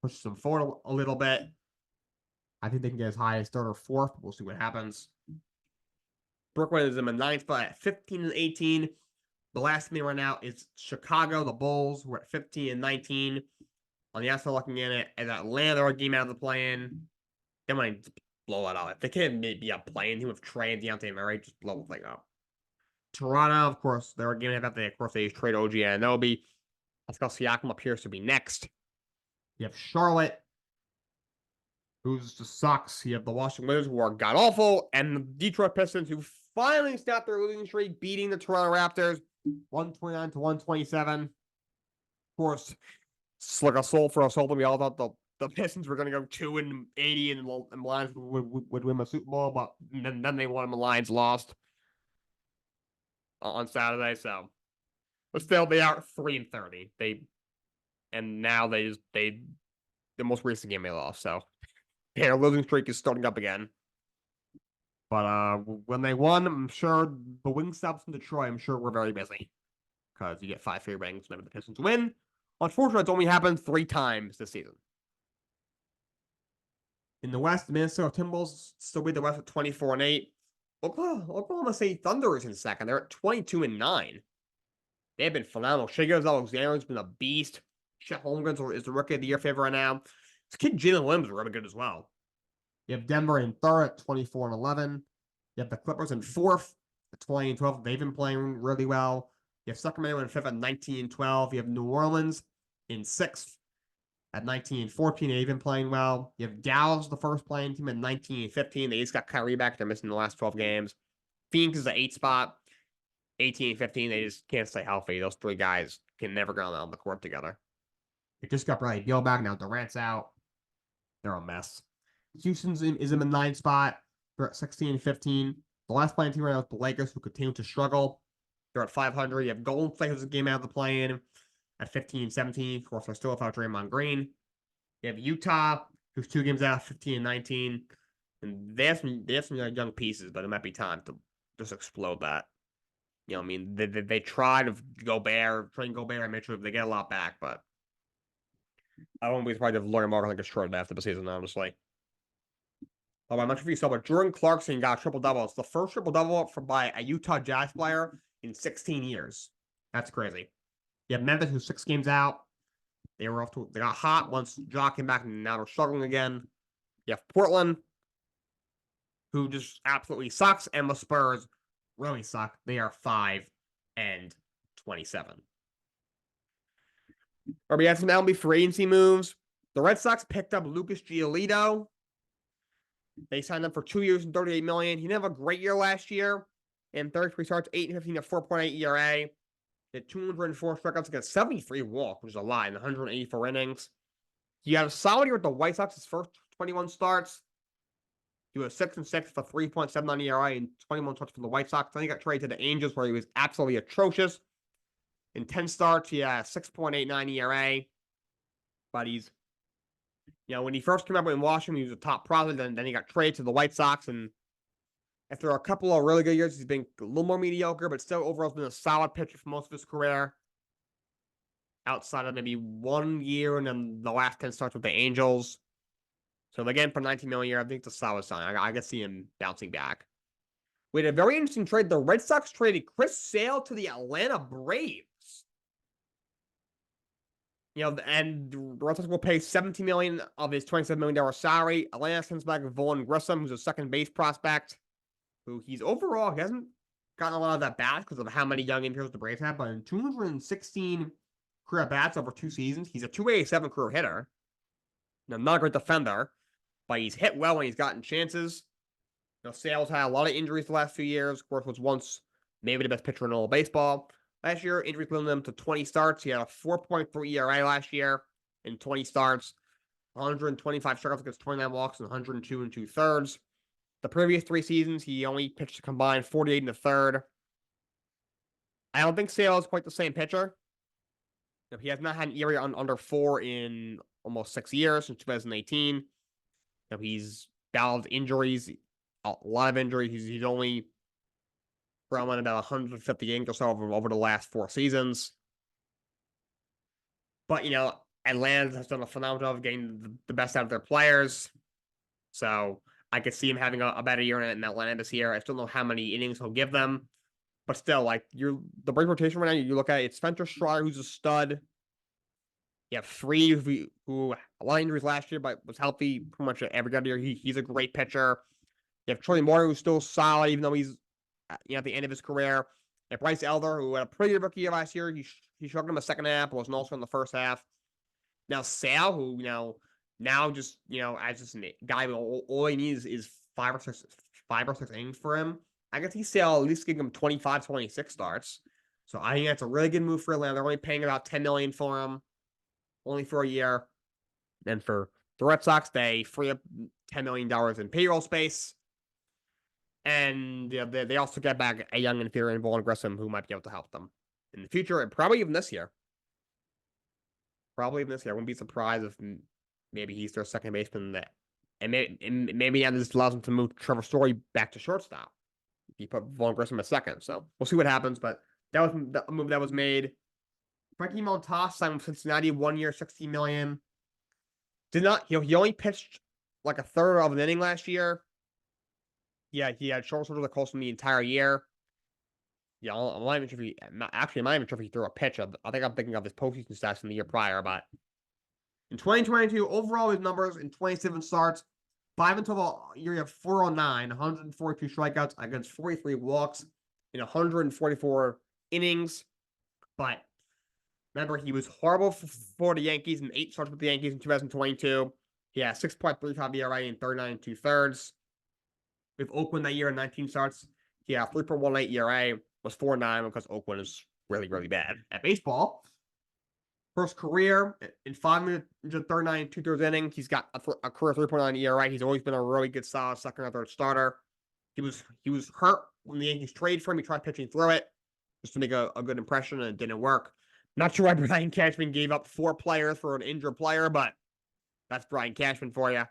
pushes them forward a little bit. I think they can get as high as third or fourth. We'll see what happens. Brooklyn is in the ninth spot at 15-18. The last team right now is Chicago, the Bulls, who are at 15-19. On the outside looking in it, as Atlanta, they're a game out of the play-in. They might blow it up. If they can't be a play-in team with Trey and Deontay Murray, just blow the thing up. Toronto, of course, they're a game out of the. Of course, they trade OG Anunoby. Pascal Siakam appears to be next. You have Charlotte, who just sucks. You have the Washington Wizards, who are god-awful, and the Detroit Pistons, who finally stopped their losing streak, beating the Toronto Raptors 129-127. Of course, it's like a soul for a soul. We all thought the Pistons were going to go 2-80 and the Lions would win the Super Bowl, but then they won and the Lions lost on Saturday. So, but still, they are 3-30. And now the most recent game they lost. So, their losing streak is starting up again. But when they won, I'm sure the Wingstops in Detroit, I'm sure we're very busy. Because you get 5 free rings whenever the Pistons win. Unfortunately, it's only happened 3 times this season. In the West, the Minnesota Timberwolves still lead the West at 24-8. Oklahoma City Thunder is in second. They're at 22-9. They've been phenomenal. Shai Gilgeous-Alexander's been a beast. Chet Holmgren is the Rookie of the Year favorite right now. This kid Jalen Williams is really good as well. You have Denver in third at 24-11. You have the Clippers in fourth at 20-12. They've been playing really well. You have Sacramento in fifth at 19-12. You have New Orleans in sixth at 19-14. They've been playing well. You have Dallas, the first playing team, at 19-15. They just got Kyrie back. They're missing the last 12 games. Phoenix is the 8th spot, 18-15. They just can't stay healthy. Those 3 guys can never go on the court together. They just got Bradley Beal back. Now Durant's out. They're a mess. Houston is in the 9th spot. They're at 16-15. The last playing team right now is the Lakers, who continue to struggle. They're at 500. You have Golden State, who's a game out of the play-in at 15-17. Of course, they're still without Draymond Green. You have Utah, who's 2 games out, 15-19. And they have some young pieces, but it might be time to just explode that. You know, I mean, they tried to train Gobert and Mitchell. They get a lot back, but I won't be surprised if Laurie Marketing gets shorted after the season, honestly. I'm not sure if you saw, but Jordan Clarkson got a triple-double. It's the first triple-double by a Utah Jazz player in 16 years. That's crazy. You have Memphis, who's 6 games out. They got hot once Ja came back, and now they're struggling again. You have Portland, who just absolutely sucks, and the Spurs really suck. They are 5-27. Or we had some MLB free agency moves. The Red Sox picked up Lucas Giolito. They signed him for 2 years and $38 million. He didn't have a great year last year. In 33 starts, 8-15 at 4.8 ERA. Did 204 strikeouts against 73 walks, which is a lot, in 184 innings. He had a solid year with the White Sox, his first 21 starts. He was 6-6 for 3.79 ERA and 21 starts for the White Sox. Then he got traded to the Angels, where he was absolutely atrocious. In 10 starts, he had a 6.89 ERA. But he's, when he first came up in Washington, he was a top prospect. And then he got traded to the White Sox. And after a couple of really good years, he's been a little more mediocre, but still overall has been a solid pitcher for most of his career. Outside of maybe 1 year and then the last 10 starts with the Angels. So again, for $19 million a year, I think it's a solid sign. I can see him bouncing back. We had a very interesting trade. The Red Sox traded Chris Sale to the Atlanta Braves. And the Red Sox will pay $17 million of his $27 million salary. Atlanta sends back Vaughn Grissom, who's a second base prospect, who he hasn't gotten a lot of that bat because of how many young infielders the Braves have, but in 216 career bats over 2 seasons, he's a 287 career hitter. Not a great defender, but he's hit well when he's gotten chances. Sale's had a lot of injuries the last few years. Of course, was once maybe the best pitcher in all of baseball. Last year, injuries limited him to 20 starts. He had a 4.3 ERA last year in 20 starts. 125 strikeouts against 29 walks and 102 and 2/3. The previous 3 seasons, he only pitched a combined 48 and a third. I don't think Sale is quite the same pitcher. He has not had an ERA under 4 in almost 6 years, since 2018. He's battled injuries, a lot of injuries. He's only thrown about 150 innings or so over the last 4 seasons. But, Atlanta has done a phenomenal job of getting the best out of their players. So I could see him having a better year in Atlanta this year. I still don't know how many innings he'll give them. But still, the Braves rotation right now, you look at it, it's Spencer Strider, who's a stud. You have Free, who a lot of injuries last year, but was healthy pretty much every other year. He's a great pitcher. You have Troy Moore, who's still solid, even though he's at the end of his career. You have Bryce Elder, who had a pretty good rookie year last year. He struggled in the second half, but wasn't also in the first half. Now Sale, who now just as just a guy, all he needs is 5 or 6 innings for him. I guess he Sale at least give him 25, 26 starts. So I think that's a really good move for Atlanta. They're only paying about $10 million for him, only for a year. And for the Red Sox, they free up $10 million in payroll space. And they also get back a young inferior and Vaughn Grissom, who might be able to help them in the future, and probably even this year. I wouldn't be surprised if maybe he's their second baseman. And maybe this allows him to move Trevor Story back to shortstop. He put Vaughn Grissom at second. So we'll see what happens. But that was a move that was made. Frankie Montas signed with Cincinnati, 1 year, $16 million. He only pitched like a third of an inning last year. Yeah, he had shoulder surgery that cost him the entire year. Yeah, I'm not even sure if he threw a pitch. I think I'm thinking of his postseason stats from the year prior. But in 2022, overall his numbers in 27 starts, 5 in total, you have 409, 142 strikeouts against 43 walks in 144 innings. But remember, he was horrible for the Yankees in 8 starts with the Yankees in 2022. He had 6.35 ERA in 39 and 2/3. With Oakland that year in 19 starts, he had 3.18 ERA, was 4.9 because Oakland is really, really bad at baseball. First career in 5 minutes, 39 and 2/3 innings. He's got a career 3.9 ERA. He's always been a really good, solid second or third starter. He was hurt when the Yankees traded for him. He tried pitching through it just to make a good impression, and it didn't work. Not sure why Brian Cashman gave up 4 players for an injured player, but that's Brian Cashman for you.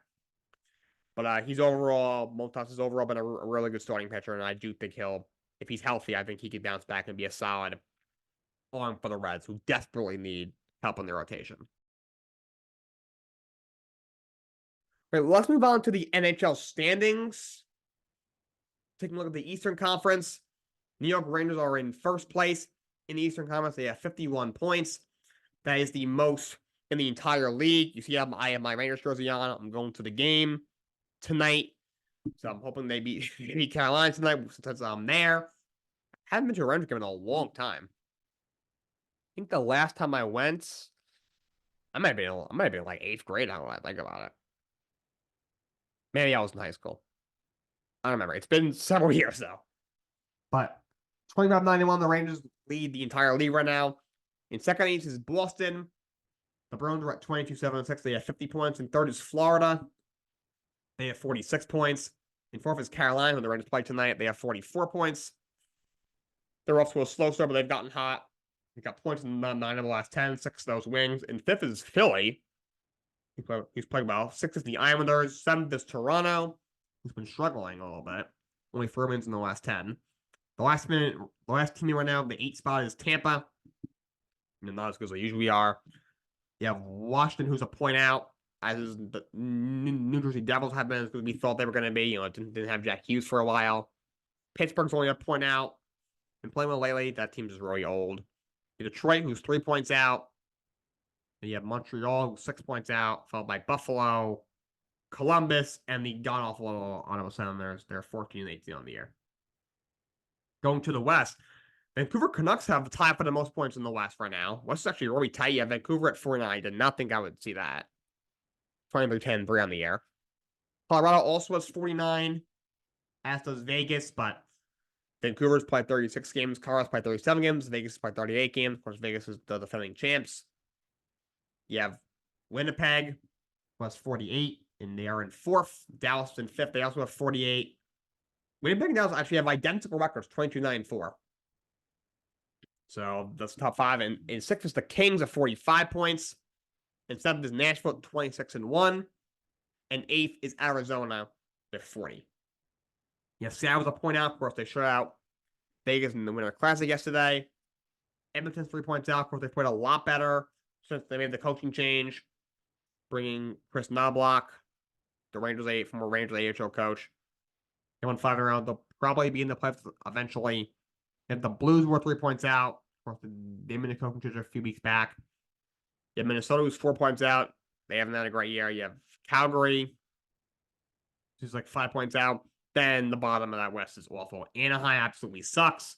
But Montas has overall been a really good starting pitcher, and I do think if he's healthy, I think he could bounce back and be a solid arm for the Reds, who desperately need help in their rotation. Right, let's move on to the NHL standings. Taking a look at the Eastern Conference, New York Rangers are in first place in the Eastern Conference. They have 51 points. That is the most in the entire league. You see, I have my Rangers jersey on. I'm going to the game tonight, so I'm hoping they beat Carolina tonight since I'm there. I haven't been to a Rangers game in a long time. I think the last time I went, I might have been like 8th grade. I don't know what I think about it. Maybe I was in high school. I don't remember. It's been several years though. But 25-91, the Rangers lead the entire league right now. In second East is Boston. The Bruins are at 22-76. They have 50 points. In third is Florida. They have 46 points. In fourth is Carolina, who the Rangers play tonight. They have 44 points. They're off to a slow start, but they've gotten hot. They got points in 9 of the last 10, 6 of those wins. In fifth is Philly. He's playing well. 6th is the Islanders. 7th is Toronto, who's been struggling a little bit. Only 4 wins in the last 10. The last team right now, the 8th spot is Tampa. Not as good as they usually are. You have Washington, who's a point out, as the New Jersey Devils have been as good as we thought they were going to be. Didn't have Jack Hughes for a while. Pittsburgh's only a point out. Been playing well lately. That team's just really old. Detroit, who's 3 points out. And you have Montreal, who's 6 points out, followed by Buffalo, Columbus, and the god-awful Ottawa Senators. They're 14 and 18 on the year. Going to the West, Vancouver Canucks have the tie for the most points in the West right now. West is actually really tight. You have Vancouver at 49. I did not think I would see that. 23-10-3 on the year. Colorado also has 49, as does Vegas, but Vancouver's played 36 games. Colorado's played 37 games. Vegas has played 38 games. Of course, Vegas is the defending champs. You have Winnipeg, plus 48, and they are in 4th. Dallas in 5th. They also have 48. Winnipeg and Dallas actually have identical records, 22-9-4. So that's the top 5. And in 6th is the Kings at 45 points. In 7th is Nashville at 26-1. And 8th is Arizona with 40. Yeah, Seattle was a point out. Of course, they shut out Vegas in the Winter Classic yesterday. Edmonton's 3 points out. Of course, they played a lot better since they made the coaching change, bringing Chris Knobloch, the former Rangers AHL coach. They won 5 in a row. They'll probably be in the playoffs eventually. If the Blues were 3 points out, of course, they made the coaching change a few weeks back. You have Minnesota, who's 4 points out. They haven't had a great year. You have Calgary, who's like 5 points out. Then the bottom of that West is awful. Anaheim absolutely sucks.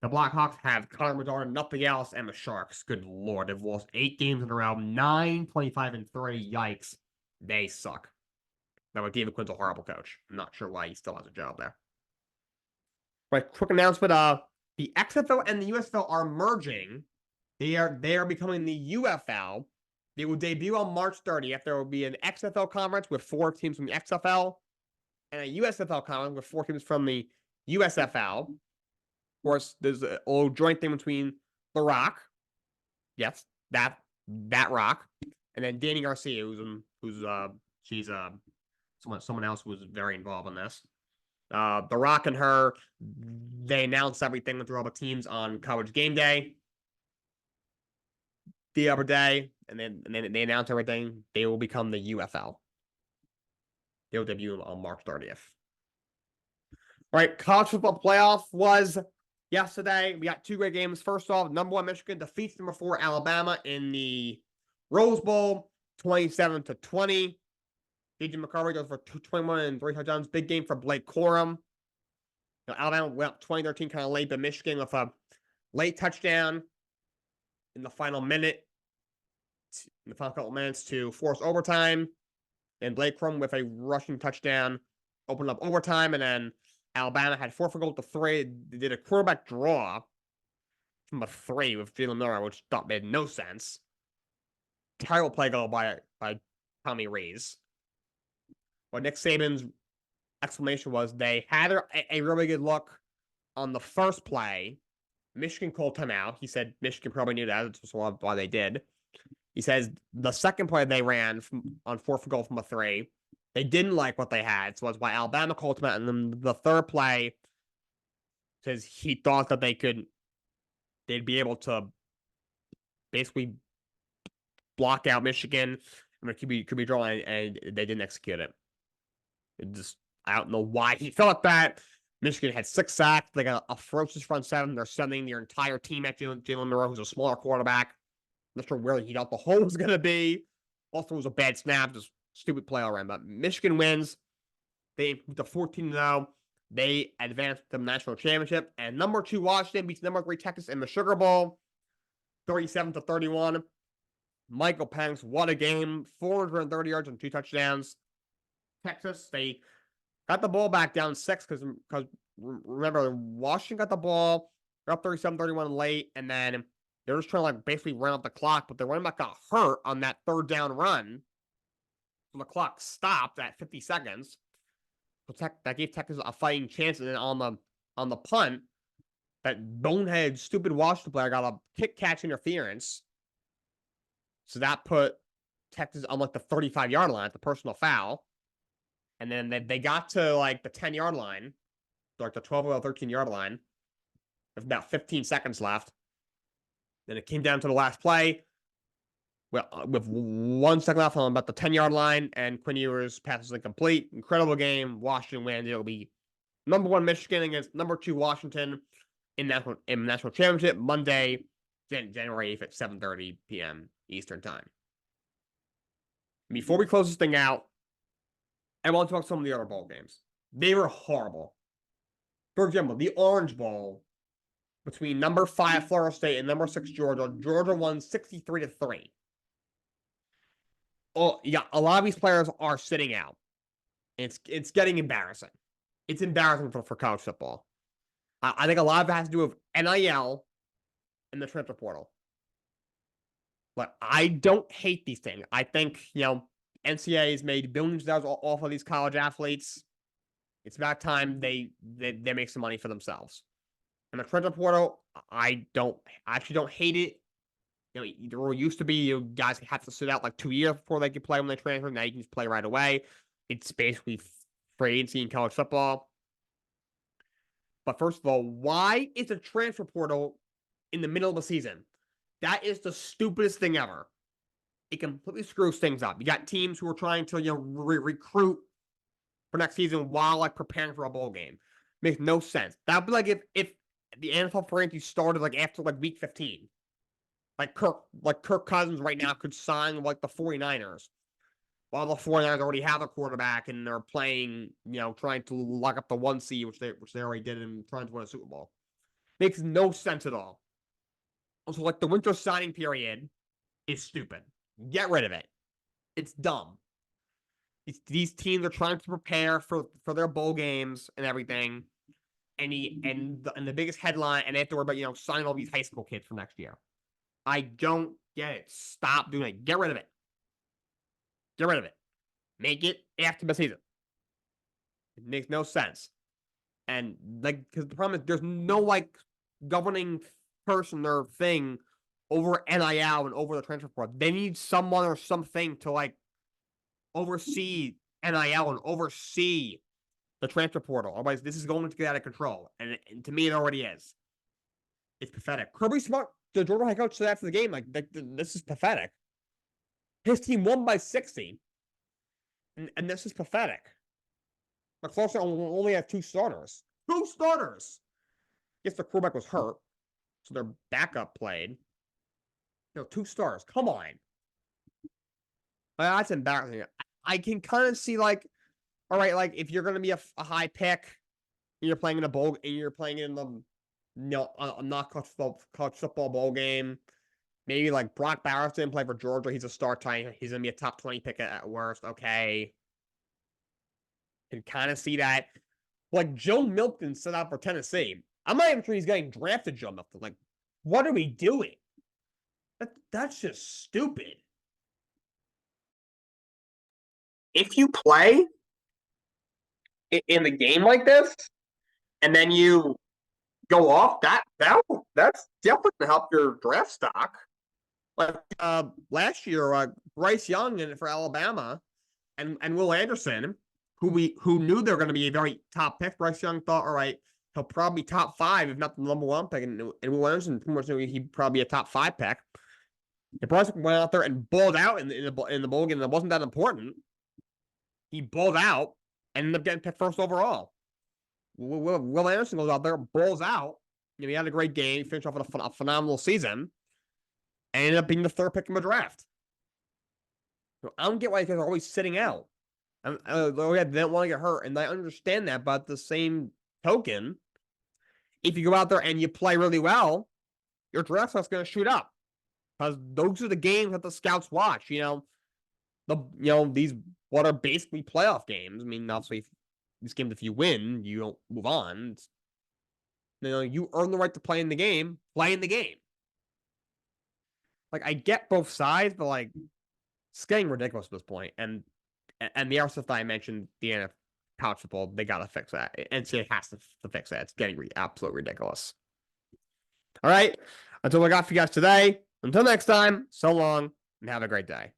The Blackhawks have Connor Bedard, nothing else, and the Sharks. Good lord, they've lost 8 games in a row, 9, 25, and 3. Yikes. They suck. Now, David Quinn's a horrible coach. I'm not sure why he still has a job there. Right, quick announcement. The XFL and the USFL are merging. They are becoming the UFL. They will debut on March 30th. There will be an XFL conference with 4 teams from the XFL and a USFL conference with 4 teams from the USFL. Of course, there's a little joint thing between The Rock. Yes, that Rock. And then Danny Garcia, she's someone else who was very involved in this. The Rock and her, they announced everything through all the teams on College Game Day the other day, and then they announced everything. They will become the UFL. They will debut on March 30th. All right, college football playoff was yesterday. We got 2 great games. First off, number 1 Michigan defeats number 4 Alabama in the Rose Bowl, 27-20. DJ McCarthy goes for 21 and 3 touchdowns. Big game for Blake Corum. Alabama went up 20-13 kind of late, but Michigan with a late touchdown in the final couple minutes to force overtime. And Blake Corum with a rushing touchdown opened up overtime, and then Alabama had 4 goals to 3. They did a quarterback draw from a 3 with Jalen Miller, which made no sense. Terrible play goal by Tommy Rees. What Nick Saban's explanation was, they had a really good look on the first play. Michigan called timeout. He said Michigan probably knew that. That's why they did. He says the second play they ran on 4th goal from a 3, they didn't like what they had, so that's why Alabama called timeout. And then the third play says he thought that they'd be able to basically block out Michigan and the QB draw, and they didn't execute it. I don't know why he thought that. Michigan had 6 sacks. They got a ferocious front 7. They're sending their entire team at Jalen Miller, who's a smaller quarterback. Not sure where he thought the hole was going to be. Also, it was a bad snap, just stupid play all around. But Michigan wins. They improved to 14-0. They advanced to the national championship. And number 2 Washington beats number 3 Texas in the Sugar Bowl, 37-31. Michael Penix, what a game! 430 yards and 2 touchdowns. Texas, they got the ball back down 6 because remember, Washington got the ball. They're up 37-31 late, and then they're just trying to basically run out the clock, but the running back got hurt on that 3rd down run. So the clock stopped at 50 seconds. So that gave Texas a fighting chance, and then on the punt, that bonehead, stupid Washington player got a kick-catch interference. So that put Texas on the 35-yard line at the personal foul. And then they got to the 10-yard line, the 12 or 13-yard line, with about 15 seconds left. Then it came down to the last play. Well, with 1 second left on about the 10-yard line, and Quinn Ewers passes incomplete. Incredible game. Washington wins. It'll be number 1 Michigan against number 2 Washington in national championship Monday, January 8th at 7:30 p.m. Eastern Time. Before we close this thing out, I want to talk some of the other bowl games. They were horrible. For example, the Orange Bowl between number 5 Florida State and number 6 Georgia. Georgia won 63-3. Oh yeah, a lot of these players are sitting out. It's getting embarrassing. It's embarrassing for college football. I think a lot of it has to do with NIL and the transfer portal. But I don't hate these things. I think, NCAA's made billions of dollars off of these college athletes. It's about time they make some money for themselves. And the transfer portal, I actually don't hate it. You know, there used to be you guys have to sit out like 2 years before they could play when they transfer. Now you can just play right away. It's basically free agency in college football. But first of all, why is a transfer portal in the middle of the season? That is the stupidest thing ever. It completely screws things up. You got teams who are trying to recruit for next season while like preparing for a bowl game. Makes no sense. That'd be like if the NFL free agency started like after like week 15. Like Kirk Cousins right now could sign like the 49ers. While the 49ers already have a quarterback and they're playing, trying to lock up the 1 seed, which they already did and trying to win a Super Bowl. Makes no sense at all. Also, like the winter signing period is stupid. Get rid of it. It's dumb. These teams are trying to prepare for their bowl games and everything. And the biggest headline, and they have to worry about, signing all these high school kids for next year. I don't get it. Stop doing it. Get rid of it. Get rid of it. Make it after the season. It makes no sense. And like, because the problem is there's no like governing person or thing over NIL and over the transfer portal. They need someone or something to like oversee NIL and oversee the transfer portal. Otherwise, this is going to get out of control. And to me, it already is. It's pathetic. Kirby Smart, the Georgia head coach, said after the game, like, this is pathetic. His team won by 60. And this is pathetic. McCloskey only had 2 starters. 2 starters! Guess the quarterback was hurt, so their backup played. 2 stars. Come on. That's embarrassing. I can kind of see, like, all right, like, if you're going to be a high pick, and you're playing in a bowl, and you're playing in the, not college football bowl game, maybe, like, Brock Bowers didn't play for Georgia. He's a star tight. He's going to be a top 20 pick at worst. Okay. Can kind of see that. Like, Joe Milton set out for Tennessee. I'm not even sure he's getting drafted, Joe Milton. Like, what are we doing? That's just stupid. If you play in the game like this, and then you go off, that's definitely going to help your draft stock. Like last year, Bryce Young for Alabama and Will Anderson, who knew they were going to be a very top pick. Bryce Young thought, all right, he'll probably be top 5, if not the number 1 pick. And Will Anderson pretty much knew he'd probably be a top 5 pick. And Bryce went out there and balled out in the bowl game. That wasn't that important. He balled out and ended up getting picked first overall. Will Anderson goes out there, balls out. He had a great game, finished off with a phenomenal season, and ended up being the 3rd pick in the draft. I don't get why these guys are always sitting out. They didn't want to get hurt, and I understand that. But the same token, if you go out there and you play really well, your draft stock's going to shoot up, because those are the games that the scouts watch. These what are basically playoff games. I mean, obviously, these games, if you win, you don't move on. You earn the right to play in the game. Play in the game. Like, I get both sides, but like, it's getting ridiculous at this point. And the other stuff that I mentioned, the NFL college football, they gotta fix that. NCAA has to fix that. It's getting absolutely ridiculous. All right, that's all I got for you guys today. Until next time, so long and have a great day.